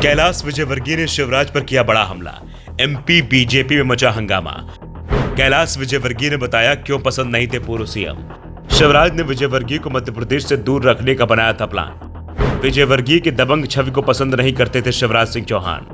कैलाश विजयवर्गीय ने शिवराज पर किया बड़ा हमला। एमपी बीजेपी में मचा हंगामा। कैलाश विजयवर्गीय ने बताया क्यों पसंद नहीं थे पूर्व सीएम। शिवराज ने विजयवर्गीय को मध्य प्रदेश से दूर रखने का बनाया था प्लान। विजयवर्गीय की दबंग छवि को पसंद नहीं करते थे शिवराज सिंह चौहान।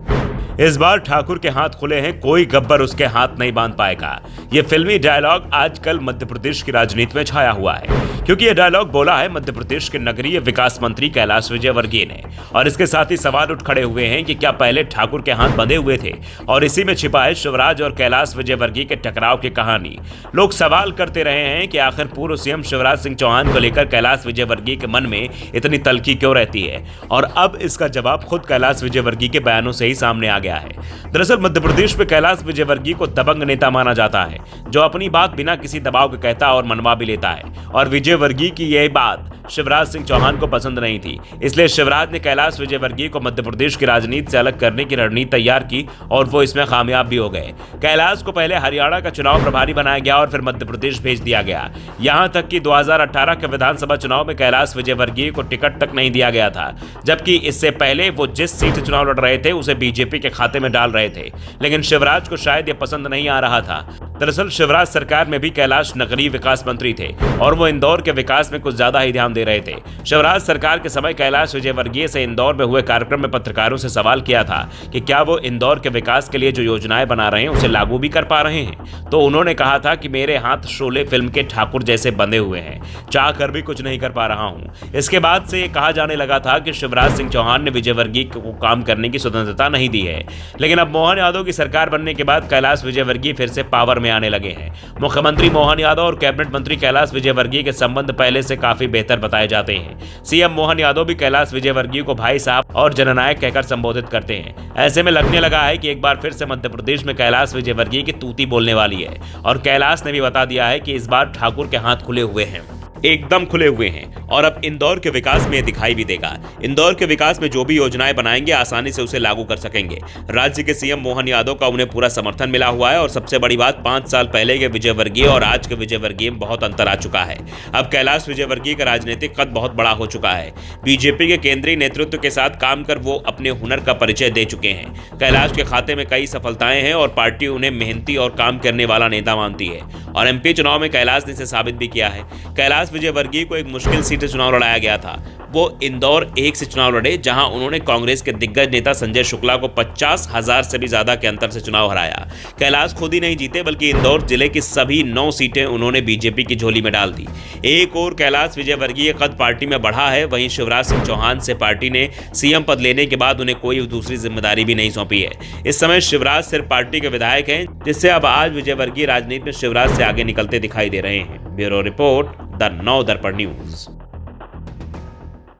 इस बार ठाकुर के हाथ खुले हैं, कोई गब्बर उसके हाथ नहीं बांध पाएगा। ये फिल्मी डायलॉग आजकल मध्य प्रदेश की राजनीति में छाया हुआ है, क्योंकि ये डायलॉग बोला है मध्य प्रदेश के नगरीय विकास मंत्री कैलाश विजयवर्गीय ने। और इसके साथ ही सवाल उठ खड़े हुए हैं कि क्या पहले ठाकुर के हाथ बंधे हुए थे, और इसी में छिपा है शिवराज और कैलाश विजयवर्गीय के टकराव की कहानी। लोग सवाल करते रहे हैं कि आखिर पूर्व सीएम शिवराज सिंह चौहान को लेकर कैलाश विजयवर्गीय के मन में इतनी तल्खी क्यों रहती है, और अब इसका जवाब खुद कैलाश विजयवर्गीय के बयानों से ही सामने आ गया है। दरअसल मध्य प्रदेश में कैलाश विजयवर्गीय को दबंग नेता माना जाता है, जो अपनी बात बिना किसी दबाव के कहता और मनवा भी लेता है। और विजयवर्गीय की यह बात शिवराज सिंह चौहान को पसंद नहीं थी, इसलिए शिवराज ने कैलाश विजयवर्गीय को मध्य प्रदेश की राजनीति से अलग करने की रणनीति तैयार की, और वो इसमें कामयाब भी हो गए। कैलाश को पहले हरियाणा का चुनाव प्रभारी बनाया गया और फिर मध्य प्रदेश भेज दिया गया। यहां तक कि 2018 के विधानसभा चुनाव में कैलाश विजयवर्गीय को टिकट तक नहीं दिया गया था, जबकि इससे पहले वो जिस सीट से चुनाव लड़ रहे थे उसे बीजेपी के खाते में डाल रहे थे। लेकिन शिवराज को शायद ये पसंद नहीं आ रहा था। दरअसल शिवराज सरकार में भी कैलाश नगरीय विकास मंत्री थे, और वो इंदौर के विकास में कुछ ज्यादा ही ध्यान दे रहे थे। शिवराज सरकार के समय कैलाश विजयवर्गीय से इंदौर में हुए कार्यक्रम में पत्रकारों से सवाल किया था कि क्या वो इंदौर के विकास के लिए जो योजनाएं बना रहे हैं उसे लागू भी कर पा रहे हैं। तो उन्होंने कहा था कि मेरे हाथ शोले फिल्म के ठाकुर जैसे बंधे हुए हैं, चाह कर भी कुछ नहीं कर पा रहा हूं। इसके बाद से ये कहा जाने लगा था कि शिवराज सिंह चौहान ने विजयवर्गीय को काम करने की स्वतंत्रता नहीं दी है। लेकिन अब मोहन यादव की सरकार बनने के बाद कैलाश विजयवर्गीय फिर से पावर में आने लगे हैं। मुख्यमंत्री मोहन यादव और कैबिनेट मंत्री कैलाश विजयवर्गीय के संबंध पहले से काफी बेहतर बताए जाते हैं। सीएम मोहन यादव भी कैलाश विजयवर्गीय को भाई साहब और जननायक कहकर संबोधित करते हैं। ऐसे में लगने लगा है कि एक बार फिर से मध्य प्रदेश में कैलाश विजयवर्गीय की तूती बोलने वाली है, और कैलाश ने भी बता दिया है कि इस बार ठाकुर के हाथ खुले हुए हैं, एकदम खुले हुए हैं, और अब इंदौर के विकास में दिखाई भी देगा। इंदौर के विकास में जो भी योजनाएं बनाएंगे आसानी से उसे लागू कर सकेंगे। राज्य के सीएम मोहन यादव का उन्हें पूरा समर्थन मिला हुआ है, और सबसे बड़ी बात 5 साल पहले के विजयवर्गीय और आज के विजयवर्गीय में बहुत अंतर आ चुका है। अब कैलाश विजयवर्गीय का राजनीतिक कद बहुत बड़ा हो चुका है। बीजेपी के केंद्रीय नेतृत्व के साथ काम कर वो अपने हुनर का परिचय दे चुके हैं। कैलाश के खाते में कई सफलताएं हैं, और पार्टी उन्हें मेहनती और काम करने वाला नेता मानती है, और एमपी चुनाव में कैलाश ने इसे साबित भी किया है। कैलाश विजयवर्गीय को एक मुश्किल सीट से चुनाव लड़ाया गया था। वो इंदौर 1 से चुनाव लड़े, जहां उन्होंने कांग्रेस के दिग्गज नेता संजय शुक्ला को 50,000 से भी ज्यादा के अंतर से चुनाव हराया। कैलाश खुद ही नहीं जीते, बल्कि इंदौर जिले की सभी 9 सीटें उन्होंने बीजेपी की झोली में डाल दी। एक और कैलाश विजयवर्गीय कद पार्टी में बढ़ा है, वहीं शिवराज सिंह चौहान से पार्टी ने सीएम पद लेने के बाद उन्हें कोई दूसरी जिम्मेदारी भी नहीं सौंपी है। इस समय शिवराज सिर्फ पार्टी के विधायक हैं, जिससे अब आज विजयवर्गीय राजनीति में शिवराज से आगे निकलते दिखाई दे रहे हैं। ब्यूरो रिपोर्ट, द नव दर्पण न्यूज।